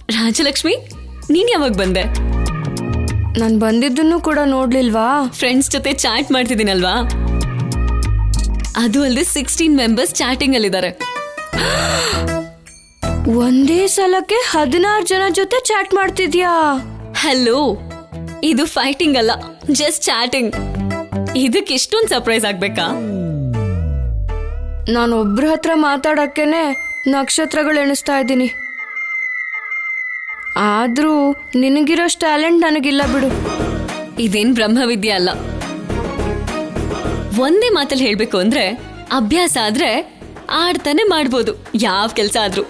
ರಾಜಲಕ್ಷ್ಮಿ, ನೀನ್ ಯಾವಾಗ ಬಂದೆ? ನಾನು ಬಂದಿದ್ದನ್ನು ಕೂಡ ನೋಡ್ಲಿಲ್ವಾ? ಫ್ರೆಂಡ್ಸ್ ಜೊತೆ ಚಾಟ್ ಮಾಡ್ತಿದ್ದೀನಲ್ವಾ. ಅದು ಅಲ್ಲದೆ 16 ಮೆಂಬರ್ಸ್ ಚಾಟಿಂಗ್ ಅಲ್ಲಿದ್ದಾರೆ. ಒಂದೇ ಸಲಕ್ಕೆ 16 ಜನ ಜೊತೆ ಚಾಟ್ ಮಾಡ್ತಿದ್ಯಾ? ಹಲೋ, ಇದು ಫೈಟಿಂಗ್ ಅಲ್ಲ, ಜಸ್ಟ್ ಚಾಟಿಂಗ್. ಇದಕ್ಕೆ ಇಷ್ಟೊಂದು ಸರ್ಪ್ರೈಸ್ ಆಗ್ಬೇಕಾ? ನಾನು ಒಬ್ರ ಹತ್ರ ಮಾತಾಡಕ್ಕೇನೆ ನಕ್ಷತ್ರಗಳು ಎಣಿಸ್ತಾ ಇದ್ದೀನಿ. ಆದ್ರೂ ನಿನಗಿರೋಷ್ಟು ಟ್ಯಾಲೆಂಟ್ ನನಗಿಲ್ಲ ಬಿಡು. ಇದೇನ್ ಬ್ರಹ್ಮವಿದ್ಯೆ ಅಲ್ಲ. ಒಂದೇ ಮಾತಲ್ಲಿ ಹೇಳ್ಬೇಕು ಅಂದ್ರೆ, ಅಭ್ಯಾಸ ಆದ್ರೆ ಆಡ್ತಾನೆ ಮಾಡ್ಬೋದು ಯಾವ ಕೆಲ್ಸ ಆದ್ರೂ.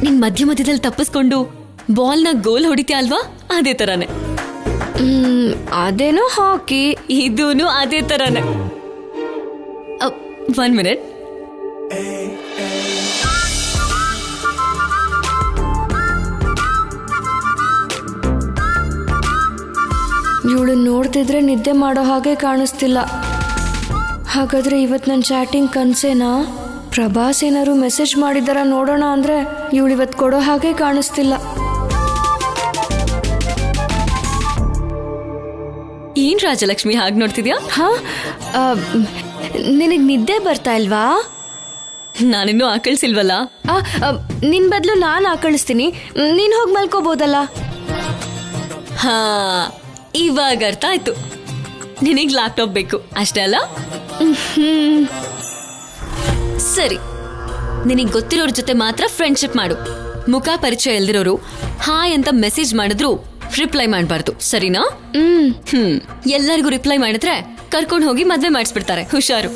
ನಿನ್ ಮಧ್ಯದಲ್ಲಿ ತಪ್ಪಿಸ್ಕೊಂಡು ಬಾಲ್ನ ಗೋಲ್ ಹೊಡಿತೀಯ ಅಲ್ವಾ, ಅದೇ ತರಾನೆ. ಅದೇನೋ ಹಾಕಿ, ಇದೂನು ಅದೇ ತರಾನೆ. 1 ಮಿನಿಟ್. ಇವಳು ನೋಡ್ತಿದ್ರೆ ನಿದ್ದೆ ಮಾಡೋ ಹಾಗೆ ಕಾಣಿಸ್ತಿಲ್ಲ. ಹಾಗಾದ್ರೆ ಇವತ್ತು ನನ್ನ ಚಾಟಿಂಗ್ ಕನ್ಸೇನಾ? ಪ್ರಭಾಸ್ ಏನಾದ್ರು ಮೆಸೇಜ್ ಮಾಡಿದಾರ ನೋಡೋಣ ಅಂದ್ರೆ ಇವಳು ಇವತ್ತು ಕೊಡೋ ಹಾಗೆ ಕಾಣಿಸ್ತಿಲ್ಲ. ಏನ್ ರಾಜಲಕ್ಷ್ಮಿ ಹಾಗೆ ನೋಡ್ತಿದ್ಯಾ? ನಿನಗ್ ನಿದ್ದೆ ಬರ್ತಾ ಇಲ್ವಾ? ನಾನಿನ್ನೂ ಆಕಳಿಸಿಲ್ವಲ್ಲ. ನಿನ್ ಬದಲು ನಾನು ಆಕಳಿಸ್ತೀನಿ, ನೀನ್ ಹೋಗಿ ಮಲ್ಕೋಬೋದಲ್ಲ. ಹಾ, ಇವಾಗ ಅರ್ಥ ಆಯ್ತು. ನಿನಗ್ ಲ್ಯಾಪ್ಟಾಪ್ ಬೇಕು ಅಷ್ಟೇ ಅಲ್ಲ? ಸರಿ, ನಿನಗ್ ಗೊತ್ತಿರೋರ್ ಜೊತೆ ಮಾತ್ರ ಫ್ರೆಂಡ್ಶಿಪ್ ಮಾಡು. ಮುಖ ಪರಿಚಯ ಇಲ್ದಿರೋರು ಹಾಯ್ ಅಂತ ಮೆಸೇಜ್ ಮಾಡಿದ್ರು ರಿಪ್ಲೈ ಮಾಡಬಾರ್ದು, ಸರಿನಾ? ಎಲ್ಲರಿಗೂ ರಿಪ್ಲೈ ಮಾಡಿದ್ರೆ ಕರ್ಕೊಂಡು ಹೋಗಿ ಮದ್ವೆ ಮಾಡಿಸ್ಬಿಡ್ತಾರೆ, ಹುಷಾರು.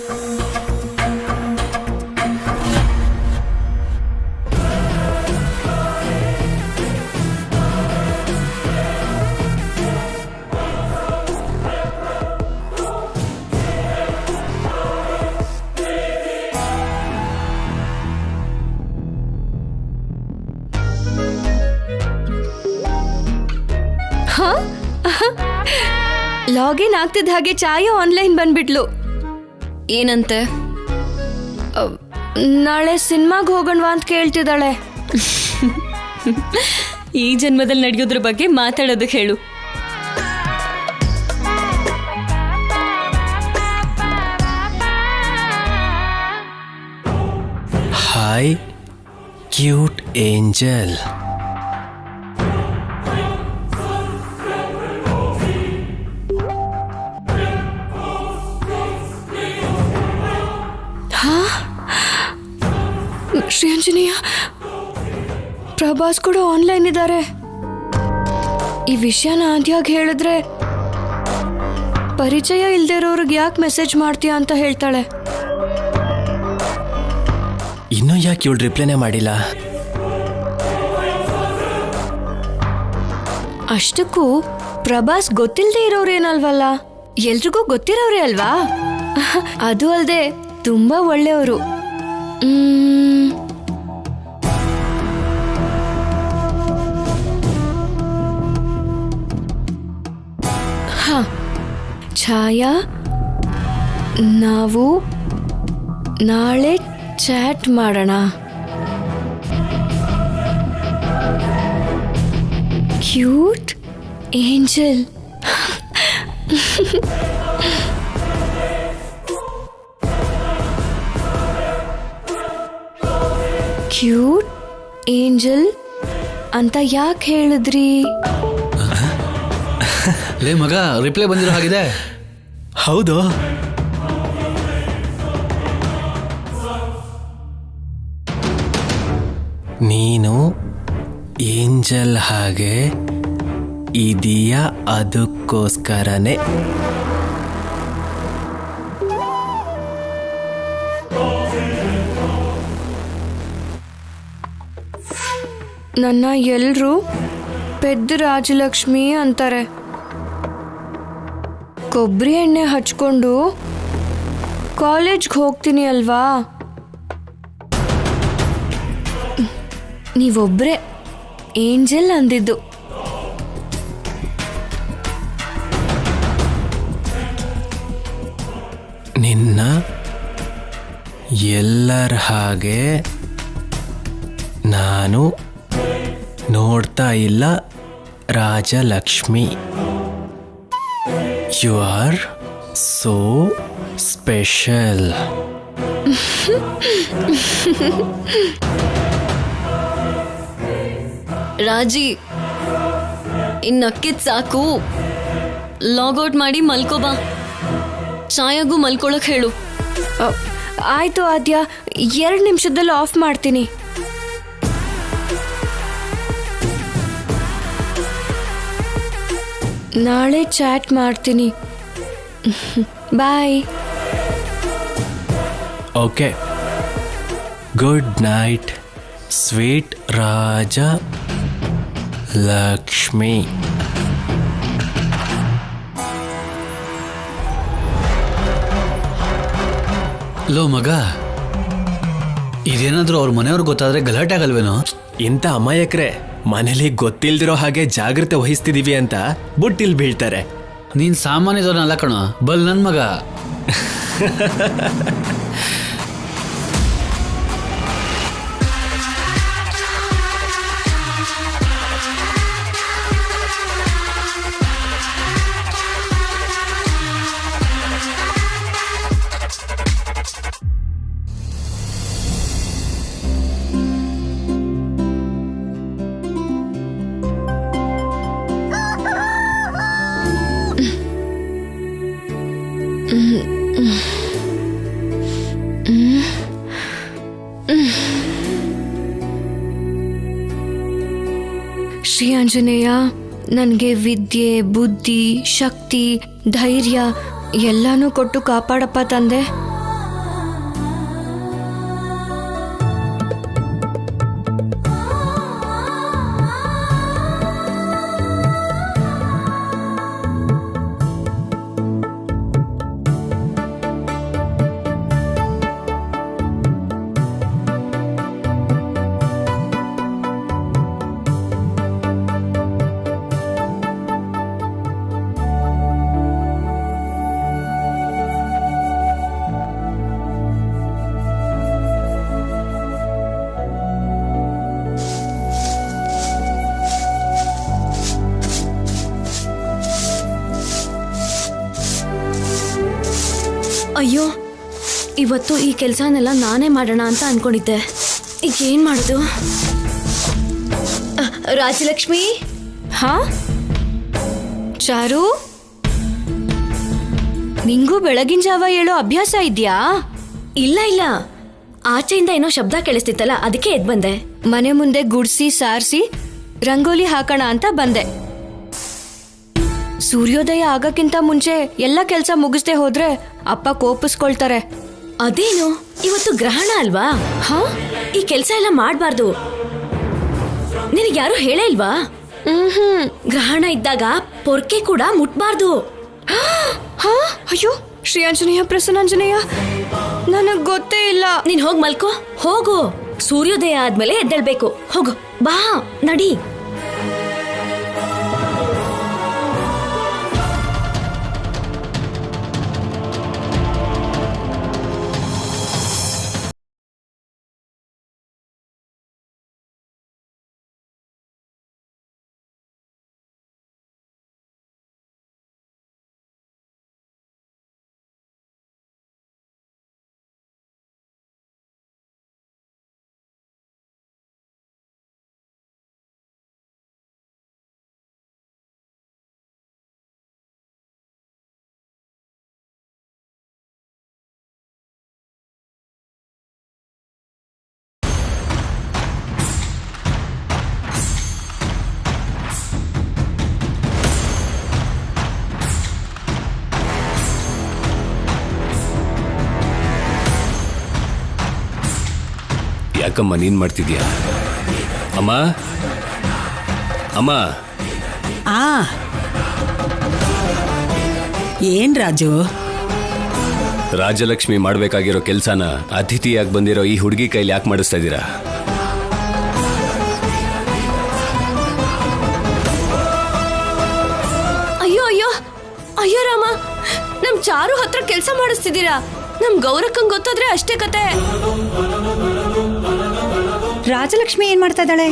ಲಾಗಿನ್ ಆಗ್ತಿದ್ದ ಹಾಗೆ ಚಾಯು ಆನ್ಲೈನ್ ಬಂದ್ಬಿಟ್ಲು. ಏನಂತೆ? ನಾಳೆ ಸಿನಿಮಾಗ್ ಹೋಗೋಣವಾ ಅಂತ ಕೇಳ್ತಿದ್ದಾಳೆ. ಈ ಜನ್ಮದಲ್ಲಿ ನಡೆಯೋದ್ರ ಬಗ್ಗೆ ಮಾತಾಡೋದಕ್ಕೆ ಹೇಳು. Hi cute angel. Sreanjaneya, Prabhas ಕೂಡ ಆನ್ಲೈನ್ ಇದ್ದಾರೆ. ಈ ವಿಷಯನ ಆದ್ಯಾಗ ಹೇಳಿದ್ರೆ ಪರಿಚಯ ಇಲ್ದೇ ಇರೋರಿಗೆ ಯಾಕೆ ಮೆಸೇಜ್ ಮಾಡ್ತೀಯಾ ಅಂತ ಹೇಳ್ತಾಳೆ. ಇನ್ನೂ ಯಾಕೆ ಇವಳು ರಿಪ್ಲೈನೇ ಮಾಡಿಲ್ಲ? ಅಷ್ಟಕ್ಕೂ ಪ್ರಭಾಸ್ ಗೊತ್ತಿಲ್ಲದೆ ಇರೋರೇನಲ್ವಲ್ಲ, ಎಲ್ರಿಗೂ ಗೊತ್ತಿರೋರೇ ಅಲ್ವಾ? ಅದು ಅಲ್ಲದೆ ತುಂಬಾ ಒಳ್ಳೆಯವರು. ಛಾಯಾ, ನಾವು ನಾಳೆ ಚಾಟ್ ಮಾಡೋಣ. Cute angel. ಕ್ಯೂಟ್ ಏಂಜಲ್ ಅಂತ ಯಾಕೆ ಹೇಳಿದ್ರಿ? ಲೇ ಮಗ, ರಿಪ್ಲೈ ಬಂದಿರೋ ಹಾಗಿದೆ. ಹೌದು, ನೀನು ಏಂಜಲ್ ಹಾಗೆ ಇದೆಯಾ, ಅದಕ್ಕೋಸ್ಕರನೇ. ನನ್ನ ಎಲ್ರೂ ಪೆದ್ದ ರಾಜಲಕ್ಷ್ಮಿ ಅಂತಾರೆ. ಕೊಬ್ಬರಿ ಎಣ್ಣೆ ಹಚ್ಕೊಂಡು ಕಾಲೇಜ್ಗೆ ಹೋಗ್ತೀನಿ ಅಲ್ವಾ? ನೀವೊಬ್ರೆ ಏಂಜಲ್ ಅಂದಿದ್ದು. ನಿನ್ನ ಎಲ್ಲರ ಹಾಗೆ ನಾನು ನೋಡ್ತಾ ಇಲ್ಲ Rajalakshmi. You are so special. Raji, ಇನ್ನಕ್ಕಿದ್ ಸಾಕು. ಲಾಗೌಟ್ ಮಾಡಿ ಮಲ್ಕೋಬಾ. ಛಾಯಾಗೂ ಮಲ್ಕೊಳಕ್ ಹೇಳು. ಆಯ್ತು ಆದ್ಯ, 2 ನಿಮಿಷದಲ್ಲಿ ಆಫ್ ಮಾಡ್ತೀನಿ. ನಾಳೆ ಚಾಟ್ ಮಾಡ್ತೀನಿ. ಬಾಯ್. ಓಕೆ, ಗುಡ್ ನೈಟ್ ಸ್ವೀಟ್ ರಾಜ ಲಕ್ಷ್ಮಿ. ಲೋ ಮಗ, ಇದೇನಾದ್ರೂ ಅವ್ರ ಮನೆಯವ್ರಿಗೆ ಗೊತ್ತಾದ್ರೆ ಗಲಾಟೆ ಆಗಲ್ವೇನೋ? ಇಂಥ ಅಮಾಯಕರೇ ಮನೇಲಿ ಗೊತ್ತಿಲ್ದಿರೋ ಹಾಗೆ ಜಾಗ್ರತೆ ವಹಿಸ್ತಿದೀವಿ ಅಂತ ಬುಟ್ಟಿಲ್ ಬೀಳ್ತಾರೆ. ನೀನ್ ಸಾಮಾನ್ಯದವನಲ್ಲ ಕಣೋ, ಬಲ್ ನನ್ ಮಗ. ಶ್ರೀ ಆಂಜನೇಯ, ನನಗೆ ವಿದ್ಯೆ, ಬುದ್ಧಿ, ಶಕ್ತಿ, ಧೈರ್ಯ ಎಲ್ಲಾನು ಕೊಟ್ಟು ಕಾಪಾಡಪ್ಪ ತಂದೆ. ಅಯ್ಯೋ, ಇವತ್ತು ಈ ಕೆಲಸನೆಲ್ಲ ನಾನೇ ಮಾಡೋಣ ಅಂತ ಅನ್ಕೊಂಡಿದ್ದೆ. ಈಗ ಏನ್ ಮಾಡೋದು? ರಾಜಲಕ್ಷ್ಮಿ. ಹಾ ಚಾರು, ನಿಂಗೂ ಬೆಳಗಿನ ಜಾವ ಹೇಳೋ ಅಭ್ಯಾಸ ಇದೆಯಾ? ಇಲ್ಲ ಇಲ್ಲ, ಆಚೆಯಿಂದ ಏನೋ ಶಬ್ದ ಕೇಳಿಸ್ತಿತ್ತಲ್ಲ, ಅದಕ್ಕೆ ಎದ್ ಬಂದೆ. ಮನೆ ಮುಂದೆ ಗುಡ್ಸಿ ಸಾರಿಸಿ ರಂಗೋಲಿ ಹಾಕೋಣ ಅಂತ ಬಂದೆ. ಸೂರ್ಯೋದಯ ಆಗಕ್ಕಿಂತ ಮುಂಚೆ ಎಲ್ಲ ಕೆಲಸ ಮುಗಿಸ್ದೆ ಹೋದ್ರೆ ಅಪ್ಪ ಕೋಪಿಸ್ಕೊಳ್ತಾರೆ. ಅದೇನು, ಇವತ್ತು ಗ್ರಹಣ ಅಲ್ವಾ? ಹಾ, ಈ ಕೆಲಸ ಎಲ್ಲ ಮಾಡಬಾರ್ದು. ನಿನಗೆ ಯಾರು ಹೇಳೇ ಇಲ್ವಾ? ಗ್ರಹಣ ಇದ್ದಾಗ ಪೊರ್ಕೆ ಕೂಡ ಮುಟ್ಬಾರ್ದು. ಹಾ, ಅಯ್ಯೋ ಶ್ರೀ ಆಂಜನೇಯ, ಪ್ರಸನ್ನಾಂಜನೇಯ, ನನಗ್ ಗೊತ್ತೇ ಇಲ್ಲ. ನೀನ್ ಹೋಗ್ ಮಲ್ಕೋ, ಹೋಗು. ಸೂರ್ಯೋದಯ ಆದ್ಮೇಲೆ ಎದ್ದೇಳ್ಬೇಕು. ಹೋಗು, ಬಾ, ನಡಿ. ಯಾಕಮ್ಮ ನೀನ್ ಮಾಡ್ತಿದ್ಯಾ? ಅಮ್ಮ ಅಮ್ಮ. ಏನ್ ರಾಜು? ರಾಜಲಕ್ಷ್ಮಿ ಮಾಡ್ಬೇಕಾಗಿರೋ ಕೆಲ್ಸನ ಅತಿಥಿಯಾಗಿ ಬಂದಿರೋ ಈ ಹುಡುಗಿ ಕೈಲಿ ಯಾಕೆ ಮಾಡಿಸ್ತಾ ಇದ್ದೀರಾ? ಅಯ್ಯೋ ಅಯ್ಯೋ ಅಯ್ಯೋ ರಾಮ, ನಮ್ ಚಾರು ಹತ್ರ ಕೆಲಸ ಮಾಡಿಸ್ತಿದ್ದೀರಾ? ನಮ್ ಗೌರಕ್ಕಂಗ್ ಗೊತ್ತಾದ್ರೆ ಅಷ್ಟೇ ಕತೆ. ರಾಜಲಕ್ಷ್ಮಿ ಏನ್ ಮಾಡ್ತಾ ಇದ್ದಾಳೆ?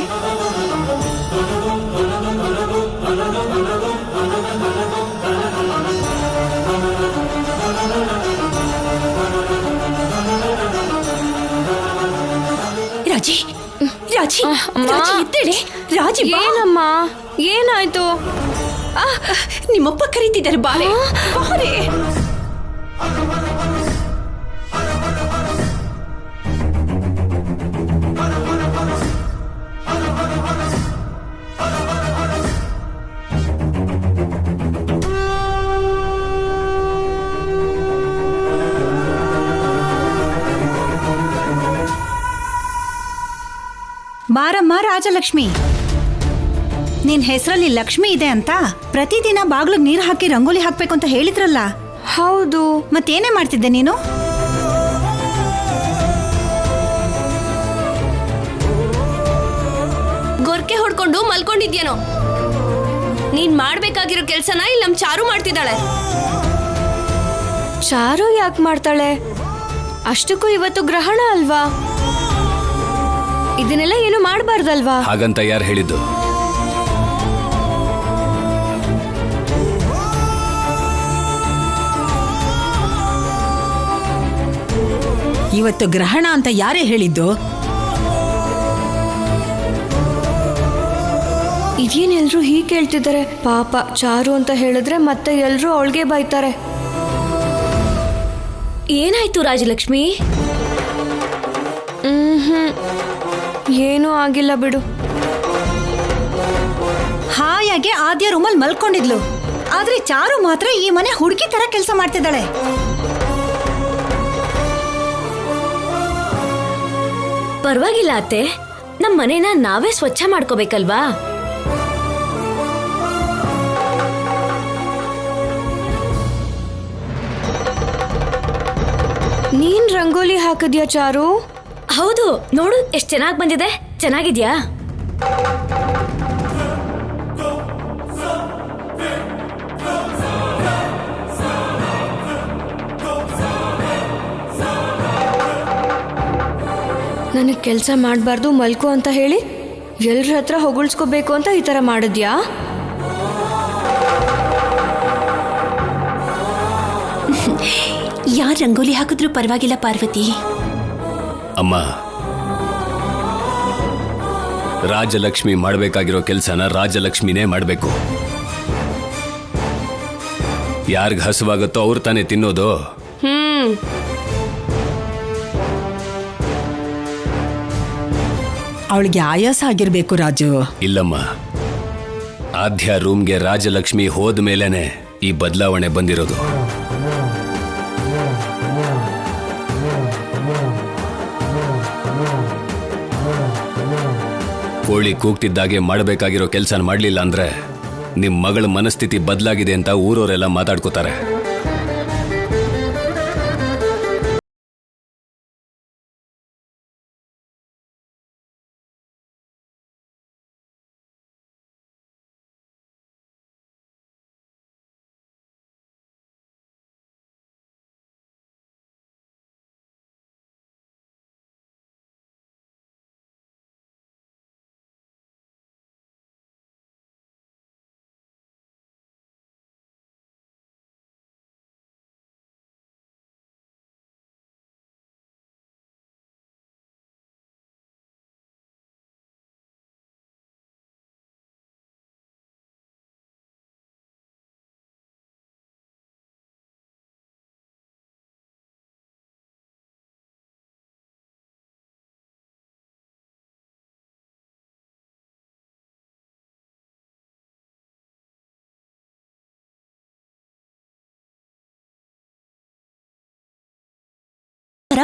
ರಾಜಿ ರಾಜಿ ರಾಜಿ ಎದ್ದೇಳಿ. ರಾಜಿ ಬಾ. ಏನಮ್ಮ, ಏನಾಯ್ತು? ನಿಮ್ಮಪ್ಪ ಕರೀತಿದ್ದಾರೆ, ಬಾರೆ ಬಾರೆ. ಬಾರಮ್ಮ ರಾಜಲಕ್ಷ್ಮಿ, ನಿನ್ ಹೆಸರಲ್ಲಿ ಲಕ್ಷ್ಮಿ ಇದೆ ಅಂತ ಪ್ರತಿದಿನ ಬಾಗ್ಲಿಗೆ ನೀರು ಹಾಕಿ ರಂಗೋಲಿ ಹಾಕ್ಬೇಕು ಅಂತ ಹೇಳಿದ್ರಲ್ಲ. ಹೌದು. ಮತ್ತೇನೇ ಮಾಡ್ತಿದ್ದೆ ನೀನು? ಗೊರ್ಕೆ ಹೊಡ್ಕೊಂಡು ಮಲ್ಕೊಂಡಿದ್ಯೇನೋ. ನೀನ್ ಮಾಡ್ಬೇಕಾಗಿರೋ ಕೆಲ್ಸನ ಇಲ್ಲಿ ನಮ್ ಚಾರು ಮಾಡ್ತಿದ್ದಾಳೆ. ಚಾರು ಯಾಕೆ ಮಾಡ್ತಾಳೆ? ಅಷ್ಟಕ್ಕೂ ಇವತ್ತು ಗ್ರಹಣ ಅಲ್ವಾ? ಇದನ್ನೆಲ್ಲ ಏನು ಮಾಡಬಾರ್ದಲ್ವಾ? ಹಾಗಂತ ಯಾರು ಹೇಳಿದ್ದು? ಇವತ್ತು ಗ್ರಹಣ ಅಂತ ಯಾರೇ ಹೇಳಿದ್ದು? ಇದೇನ್ ಎಲ್ರು ಹೀಗೆ ಕೇಳ್ತಿದ್ದಾರೆ? ಪಾಪ ಚಾರು ಅಂತ ಹೇಳಿದ್ರೆ ಮತ್ತೆ ಎಲ್ರು ಅವಳಿಗೆ ಬೈತಾರೆ. ಏನಾಯ್ತು ರಾಜಲಕ್ಷ್ಮಿ? ಏನೂ ಆಗಿಲ್ಲ ಬಿಡು. ಹಾಯಾಗೆ ಆದ್ಯ ರೂಮಲ್ಲಿ ಮಲ್ಕೊಂಡಿದ್ಲು, ಆದ್ರೆ ಚಾರು ಮಾತ್ರ ಈ ಮನೆ ಹುಡುಗಿ ತರ ಕೆಲಸ ಮಾಡ್ತಿದ್ದಾಳೆ. ಪರವಾಗಿಲ್ಲ ಅತ್ತೆ, ನಮ್ ಮನೇನ ನಾವೇ ಸ್ವಚ್ಛ ಮಾಡ್ಕೋಬೇಕಲ್ವಾ? ನೀನ್ ರಂಗೋಲಿ ಹಾಕಿದ್ಯಾ ಚಾರು? ಹೌದು, ನೋಡು ಎಷ್ಟ್ ಚೆನ್ನಾಗ್ ಬಂದಿದೆ. ಚೆನ್ನಾಗಿದ್ಯಾ? ನನಗೆ ಕೆಲಸ ಮಾಡಬಾರ್ದು ಮಲ್ಕೋ ಅಂತ ಹೇಳಿ ಎಲ್ರ ಹತ್ರ ಹೊಗಳ್ಸ್ಕೋಬೇಕು ಅಂತ ಈ ಥರ ಮಾಡಿದ್ಯಾ? ಯಾರ್ ರಂಗೋಲಿ ಹಾಕಿದ್ರು ಪರವಾಗಿಲ್ಲ ಪಾರ್ವತಿ. ಅಮ್ಮ, ರಾಜಲಕ್ಷ್ಮಿ ಮಾಡಬೇಕಾಗಿರೋ ಕೆಲಸನ ರಾಜಲಕ್ಷ್ಮಿನೇ ಮಾಡಬೇಕು. ಯಾರಿಗ ಹಸುವಾಗುತ್ತೋ ಅವ್ರು ತಾನೇ ತಿನ್ನೋದು. ಅವಳಿಗೆ ಆಯಾಸ ಆಗಿರ್ಬೇಕು ರಾಜು. ಇಲ್ಲಮ್ಮ, ಆದ್ಯ ರೂಮ್ಗೆ ರಾಜಲಕ್ಷ್ಮಿ ಹೋದ ಮೇಲೇನೆ ಈ ಬದಲಾವಣೆ ಬಂದಿರೋದು. ಕೋಳಿ ಕೂಗ್ತಿದ್ದಾಗೆ ಮಾಡಬೇಕಾಗಿರೋ ಕೆಲಸ ಮಾಡಲಿಲ್ಲ ಅಂದ್ರೆ ನಿಮ್ ಮಗಳ ಮನಸ್ಥಿತಿ ಬದಲಾಗಿದೆ ಅಂತ ಊರವರೆಲ್ಲ ಮಾತಾಡ್ಕೋತಾರೆ.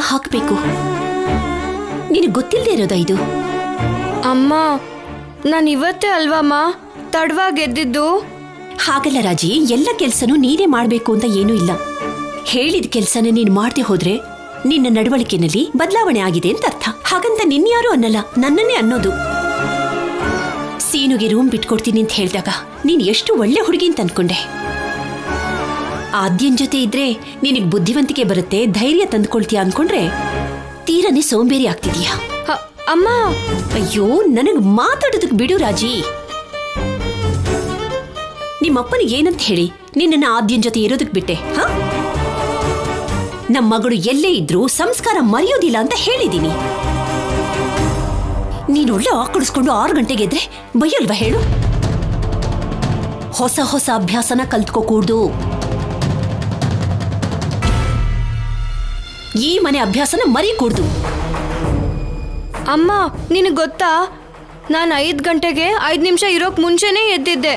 ಹಾಕ್ಬೇಕು. ನಿನಗೆ ಗೊತ್ತಿಲ್ಲದೆ ಇರೋದಾ ಇದು? ಅಮ್ಮ, ನಾನು ಇವತ್ತೇ ಅಲ್ವಮ್ಮ ತಡವಾಗಿ ಎದ್ದಿದ್ದು. ಹಾಗಲ್ಲ ರಾಜಿ, ಎಲ್ಲ ಕೆಲ್ಸನೂ ನೀನೇ ಮಾಡ್ಬೇಕು ಅಂತ ಏನೂ ಇಲ್ಲ. ಹೇಳಿದ ಕೆಲ್ಸನ ನೀನು ಮಾಡದೆ ಹೋದ್ರೆ ನಿನ್ನ ನಡವಳಿಕೆನಲ್ಲಿ ಬದಲಾವಣೆ ಆಗಿದೆ ಅಂತ ಅರ್ಥ. ಹಾಗಂತ ನಿನ್ಯಾರು ಅನ್ನಲ್ಲ, ನನ್ನನ್ನೇ ಅನ್ನೋದು. ಸೀನುಗೆ ರೂಮ್ ಬಿಟ್ಕೊಡ್ತೀನಿ ಅಂತ ಹೇಳಿದಾಗ ನೀನ್ ಎಷ್ಟು ಒಳ್ಳೆ ಹುಡುಗಿ ಅಂತ ಅನ್ಕೊಂಡೆ. ಆದ್ಯನ್ ಜೊತೆ ಇದ್ರೆ ನಿನಗೆ ಬುದ್ಧಿವಂತಿಕೆ ಬರುತ್ತೆ, ಧೈರ್ಯ ತಂದ್ಕೊಳ್ತೀಯ ಅನ್ಕೊಂಡ್ರೆ ತೀರನೇ ಸೋಂಬೇರಿ ಆಗ್ತಿದೀಯಾ. ಅಮ್ಮ. ಅಯ್ಯೋ ನನಗ್ ಮಾತಾಡೋದಕ್ ಬಿಡು ರಾಜಿ. ನಿಮ್ಮಪ್ಪನಿಗೆ ಏನಂತ ಹೇಳಿ ನಿನ್ನ ಆದ್ಯನ್ ಜೊತೆ ಇರೋದಕ್ ಬಿಟ್ಟೆ? ನಮ್ಮ ಮಗಳು ಎಲ್ಲೇ ಇದ್ರೂ ಸಂಸ್ಕಾರ ಮರೆಯೋದಿಲ್ಲ ಅಂತ ಹೇಳಿದೀನಿ. ನೀನೊಳ್ಳೆ ಆಕಳಿಸ್ಕೊಂಡು 6 ಗಂಟೆಗೆ ಎದ್ರೆ ಬೈಯಲ್ವಾ ಹೇಳು? ಹೊಸ ಹೊಸ ಅಭ್ಯಾಸನ ಕಲ್ತ್ಕೋಕೂಡ್ದು. ಈ ಮನೆ ಅಭ್ಯಾಸನ ಮರೀಕೂಡ್ದು. ಅಮ್ಮ ನಿನಗೆ ಗೊತ್ತಾ, ನಾನು 5 ಗಂಟೆಗೆ 5 ನಿಮಿಷ ಇರೋಕ್ ಮುಂಚೆನೇ ಎದ್ದಿದ್ದೆ.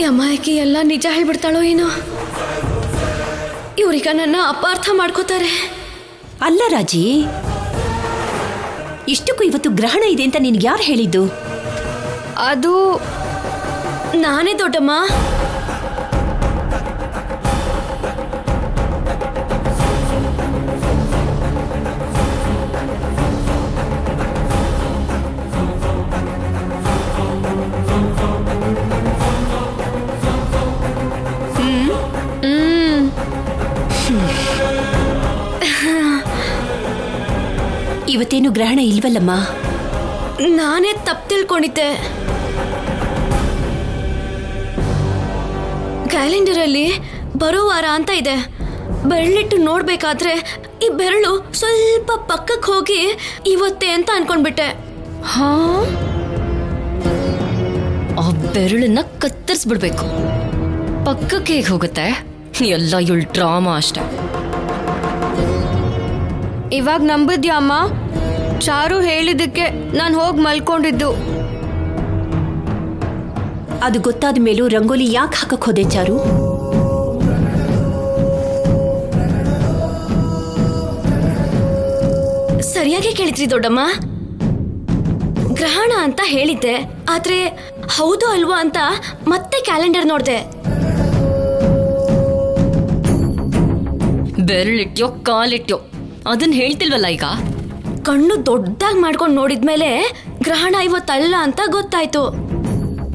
ಅಮ್ಮಾಯಿಗೆ ಎಲ್ಲ ನಿಜ ಹೇಳ್ಬಿಡ್ತಾಳೋ ಏನೋ. ಇವ್ರೀಗ ನನ್ನ ಅಪಾರ್ಥ ಮಾಡ್ಕೋತಾರೆ. ಅಲ್ಲ ರಾಜಿ, ಇಷ್ಟಕ್ಕೂ ಇವತ್ತು ಗ್ರಹಣ ಇದೆ ಅಂತ ನಿನ್ಗೆ ಯಾರು ಹೇಳಿದ್ದು? ಅದು ನಾನೇ ದೊಡ್ಡಮ್ಮ. ಇವತ್ತೇನು ಗ್ರಹಣ ಇಲ್ವಲ್ಲಮ್ಮ? ನಾನೇ ತಪ್ಪು ತಿಳ್ಕೊಂಡಿದ್ದೆ. ಕ್ಯಾಲೆಂಡರಲ್ಲಿ ಬರೋ ವಾರ ಅಂತ ಇದೆ. ಬೆರಳಿಟ್ಟು ನೋಡ್ಬೇಕಾದ್ರೆ ಈ ಬೆರಳು ಸ್ವಲ್ಪ ಪಕ್ಕಕ್ಕೆ ಹೋಗಿ ಇವತ್ತೇ ಅಂತ ಅನ್ಕೊಂಡ್ಬಿಟ್ಟೆ. ಹಾ, ಆ ಬೆರಳನ್ನ ಕತ್ತರಿಸ್ಬಿಡ್ಬೇಕು. ಪಕ್ಕಕ್ಕೆ ಹೇಗೆ ಹೋಗುತ್ತೆ? ಎಲ್ಲ ಇವಳು ಡ್ರಾಮಾ ಅಷ್ಟೆ. ಇವಾಗ ನಂಬಿದ್ಯಾ ಅಮ್ಮ? ಚಾರು ಹೇಳಿದ್ದಕ್ಕೆ ನಾನು ಹೋಗಿ ಮಲ್ಕೊಂಡಿದ್ದು. ಅದು ಗೊತ್ತಾದ ಮೇಲೂ ರಂಗೋಲಿ ಯಾಕೆ ಹಾಕಕ್ ಹೋದೆ ಚಾರು? ಸರಿಯಾಗಿ ಕೇಳಿದ್ರಿ ದೊಡ್ಡಮ್ಮ. ಗ್ರಹಣ ಅಂತ ಹೇಳಿದ್ದೆ, ಆದ್ರೆ ಹೌದು ಅಲ್ವಾ ಅಂತ ಮತ್ತೆ ಕ್ಯಾಲೆಂಡರ್ ನೋಡ್ದೆ. ಬೆರಳಿಟ್ಯೋ ಕಾಲಿಟ್ಯೋ ಅದನ್ನ ಹೇಳ್ತಿಲ್ವಲ್ಲ ಈಗ. ಕಣ್ಣು ದೊಡ್ಡದಾಗಿ ಮಾಡ್ಕೊಂಡು ನೋಡಿದ್ಮೇಲೆ ಗ್ರಹಣ ಇವತ್ತಲ್ಲ ಅಂತ ಗೊತ್ತಾಯ್ತು.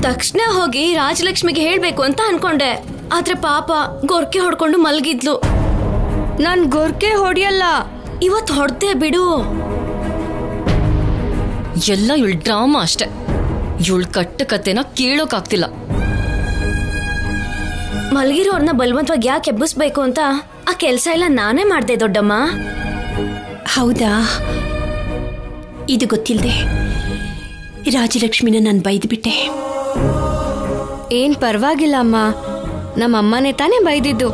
ತಕ್ಷಣ ಹೋಗಿ ರಾಜಲಕ್ಷ್ಮಿಗೆ ಹೇಳ್ಬೇಕು ಅಂತ ಅನ್ಕೊಂಡೆ. ಆದ್ರೆ ಪಾಪ ಗೊರ್ಕೆ ಹೊಡ್ಕೊಂಡು ಮಲ್ಗಿದ್ಲು. ನಾನ್ ಗೊರ್ಕೆ ಹೊಡಿಯಲ್ಲ, ಇವತ್ತು ಹೊಡ್ದೆ ಬಿಡು. ಎಲ್ಲ ಇವಳು ಡ್ರಾಮಾ ಅಷ್ಟೆ. ಇವಳು ಕಟ್ಟ ಕತೆನ ಕೇಳೋಕಾಗ್ತಿಲ್ಲ. ಮಲ್ಗಿರೋರ್ನ ಬಲವಂತವಾಗಿ ಯಾಕೆ ಎಬ್ಬಿಸ್ಬೇಕು ಅಂತ ಆ ಕೆಲಸ ಎಲ್ಲ ನಾನೇ ಮಾಡ್ದೆ ದೊಡ್ಡಮ್ಮ. ಹೌದಾ? ಇದು ಗೊತ್ತಿಲ್ಲದೆ ರಾಜಲಕ್ಷ್ಮಿನ ನಾನು ಬೈದ್ಬಿಟ್ಟೆ. ಏನ್ ಪರವಾಗಿಲ್ಲ ಅಮ್ಮ, ನಮ್ಮಮ್ಮನೇ ತಾನೇ ಬೈದಿದ್ದು.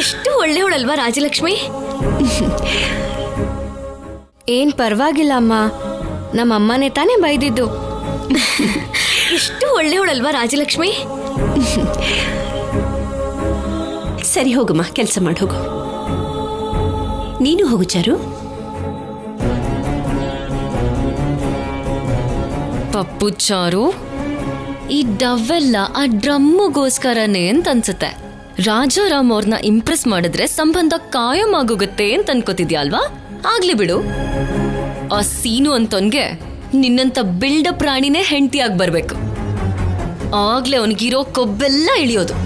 ಇಷ್ಟು ಒಳ್ಳೆಯವಳಲ್ವಾ ರಾಜಲಕ್ಷ್ಮಿ? ಏನ್ ಪರವಾಗಿಲ್ಲ ಅಮ್ಮ, ನಮ್ಮಮ್ಮನೇ ತಾನೇ ಬೈದಿದ್ದು. ಇಷ್ಟು ಒಳ್ಳೆಯವಳಲ್ವಾ ರಾಜಲಕ್ಷ್ಮಿ? ಸರಿ ಹೋಗಮ್ಮ, ಕೆಲಸ ಮಾಡಿ ಹೋಗು. ನೀನು ಹೋಗು ಚಾರು. ಪಪ್ಪು ಚಾರು, ಈ ಡವ್ವೆಲ್ಲ ಆ ಡ್ರಮ್ಗೋಸ್ಕರನೇ ಅಂತ ಅನ್ಸುತ್ತೆ. ರಾಜಾರಾಮ್ ಅವ್ರನ್ನ ಇಂಪ್ರೆಸ್ ಮಾಡಿದ್ರೆ ಸಂಬಂಧ ಕಾಯಂ ಆಗೋಗುತ್ತೆ ಅಂತ ಅನ್ಕೋತಿದ್ಯಾ ಅಲ್ವಾ? ಆಗ್ಲಿ ಬಿಡು. ಆ ಸೀನು ಅಂತವನ್ಗೆ ನಿನ್ನಂತ ಬಿಲ್ಡಪ್ ಪ್ರಾಣಿನೇ ಹೆಂಡತಿಯಾಗಿ ಬರ್ಬೇಕು. ಆಗ್ಲೇ ಅವನಿಗಿರೋ ಕೊಬ್ಬೆಲ್ಲ ಇಳಿಯೋದು.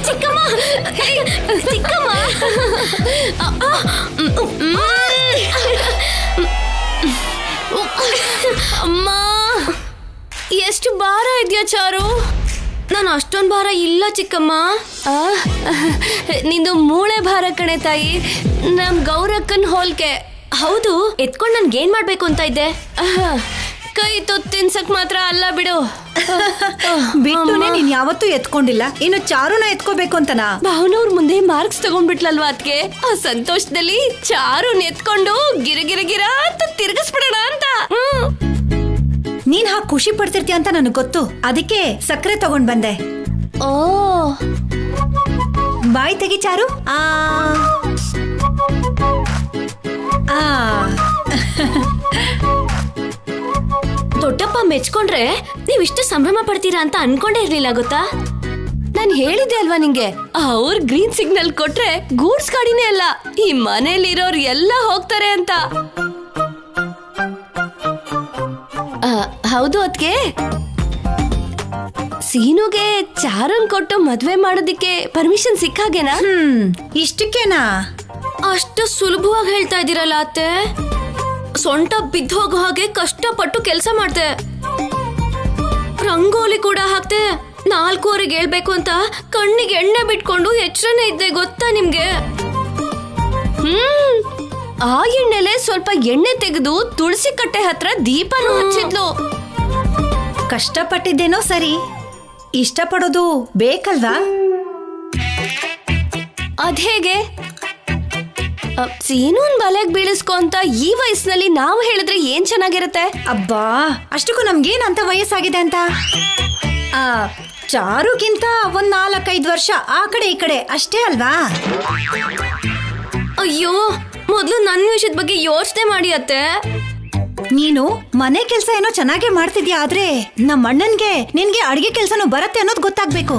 ಚಿಕ್ಕಮ್ಮ, ಚಿಕ್ಕಮ್ಮ, ಅಮ್ಮ, ಎಷ್ಟು ಭಾರ ಇದೆಯಾ ಚಾರು? ನಾನು ಅಷ್ಟೊಂದು ಭಾರ ಇಲ್ಲ ಚಿಕ್ಕಮ್ಮ. ನಿಂದು ಮೂಳೆ ಭಾರ ಕಣೆ ತಾಯಿ. ನಮ್ ಗೌರಕ್ಕನ್ ಹೋಲ್ಕೆ. ಹೌದು, ಎತ್ಕೊಂಡು ನನ್ಗೆ ಏನ್ ಮಾಡ್ಬೇಕು ಅಂತ ಇದ್ದೆ? ಕೈ ತುತ್ತು ತಿನ್ಸಕ್ ಮಾತ್ರ ಅಲ್ಲ ಬಿಡು. ಬಿಟ್ಟುನೆ ನೀನ್ ಯಾವತ್ತೂ ಎತ್ಕೊಂಡಿಲ್ಲ, ಇನ್ನು ಚಾರುನ ಎತ್ಕೋಬೇಕು ಅಂತನಾ? ಭಾವನವ್ರ ಮುಂದೆ ಮಾರ್ಕ್ಸ್ ತಗೊಂಡ್ಬಿಟ್ಲಲ್ವಾ ಅದಕ್ಕೆ ಆ ಸಂತೋಷದಲ್ಲಿ ಚಾರುನ್ ಎತ್ಕೊಂಡು ಗಿರ ಅಂತ ತಿರ್ಗಿಸ್ಬಿಡೋಣ ಅಂತ. ನೀನ್ ಹಾಗೆ ಖುಷಿ ಪಡ್ತಿರ್ತೀಯ ಅಂತ ನನಗೆ ಗೊತ್ತು, ಅದಕ್ಕೆ ಸಕ್ಕರೆ ತಗೊಂಡ್ ಬಂದೆ. ಓ, ಬಾಯ್ ತೆಗಿ ಚಾರು. ದೊಡ್ಡಪ್ಪ ಮೆಚ್ಕೊಂಡ್ರೆ ನೀವಿಷ್ಟು ಸಂಭ್ರಮ ಪಡ್ತೀರಾ ಅಂತ ಅನ್ಕೊಂಡೇ ಇರ್ಲಿಲ್ಲ ಗೊತ್ತಾ? ನಾನ್ ಹೇಳಿದ್ದೆ ಅಲ್ವಾ ನಿಂಗೆ, ಅವ್ರ ಗ್ರೀನ್ ಸಿಗ್ನಲ್ ಕೊಟ್ರೆ ಗೂಡ್ಸ್ ಗಾಡಿನೇ ಅಲ್ಲ, ಈ ಮನೇಲಿರೋರು ಎಲ್ಲ ಹೋಗ್ತಾರೆ ಅಂತ. ಹೌದು ಅದ್ಕೆ ಸೀನುಗೆ ಚಾರನ್ ಕೊಟ್ಟು ಮದ್ವೆ ಮಾಡೋದಿಕ್ಕೆ ಪರ್ಮಿಷನ್ ಸಿಕ್ಕಾಗೇನಾ? ಇಷ್ಟಕ್ಕೇನಾ? ಅಷ್ಟು ಸುಲಭವಾಗಿ ಹೇಳ್ತಾ ಇದ್ದೀರಲ್ಲ ಅತ್ತೆ. ಸೊಂಟ ಬಿದ್ದೋಗೋ ಹಾಗೆ ಕಷ್ಟಪಟ್ಟು ಕೆಲಸ ಮಾಡ್ತೆ, ರಂಗೋಲಿ ಕೂಡ ಹಾಕ್ತೆ. 4:15 ಹೇಳ್ಬೇಕು ಅಂತ ಕಣ್ಣಿಗೆ ಎಣ್ಣೆ ಬಿಟ್ಕೊಂಡು ಎಚ್ಚರನೇ ಇದ್ದೆ, ಗೊತ್ತಾ ನಿಮ್ಗೆ? ಆ ಎಣ್ಣೆಲೆ ಸ್ವಲ್ಪ ಎಣ್ಣೆ ತೆಗೆದು ತುಳಸಿ ಕಟ್ಟೆ ಹತ್ರ ದೀಪನೂ ಹಚ್ಚಿದ್ಲು. ಕಷ್ಟಪಟ್ಟಿದ್ದೇನೋ ಸರಿ, ಇಷ್ಟಪಡೋದು ಬೇಕಲ್ವಾ? ಅದ್ಹೇಗೆ? ಸೀನುನ್ ಬಲೆಗ್ ಬೀಳಿಸ್ಕೊಂತ ಈ ವಯಸ್ಸಿನಲ್ಲಿ ನಾವು ಹೇಳಿದ್ರೆ ಏನ್ ಚೆನ್ನಾಗಿರುತ್ತೆ? ಅಬ್ಬಾ, ಅಷ್ಟಕ್ಕೂ ನಮ್ಗೇನಂತ ವಯಸ್ಸಾಗಿದೆ ಅಂತ? ಚಾರುಗಿಂತ ಒಂದ್ 4-5 ವರ್ಷ ಆ ಕಡೆ ಈ ಕಡೆ ಅಷ್ಟೇ ಅಲ್ವಾ? ಅಯ್ಯೋ, ಮೊದ್ಲು ನನ್ನ ವಿಷಯದ ಬಗ್ಗೆ ಯೋಚನೆ ಮಾಡಿ ಅತ್ತೆ. ನೀನು ಮನೆ ಕೆಲ್ಸ ಏನೋ ಚೆನ್ನಾಗೇ ಮಾಡ್ತಿದ್ಯಾ, ಆದ್ರೆ ನಮ್ಮ ಅಣ್ಣನ್ಗೆ ನಿನ್ಗೆ ಅಡಿಗೆ ಕೆಲ್ಸನೂ ಬರತ್ತೆ ಅನ್ನೋದು ಗೊತ್ತಾಗ್ಬೇಕು.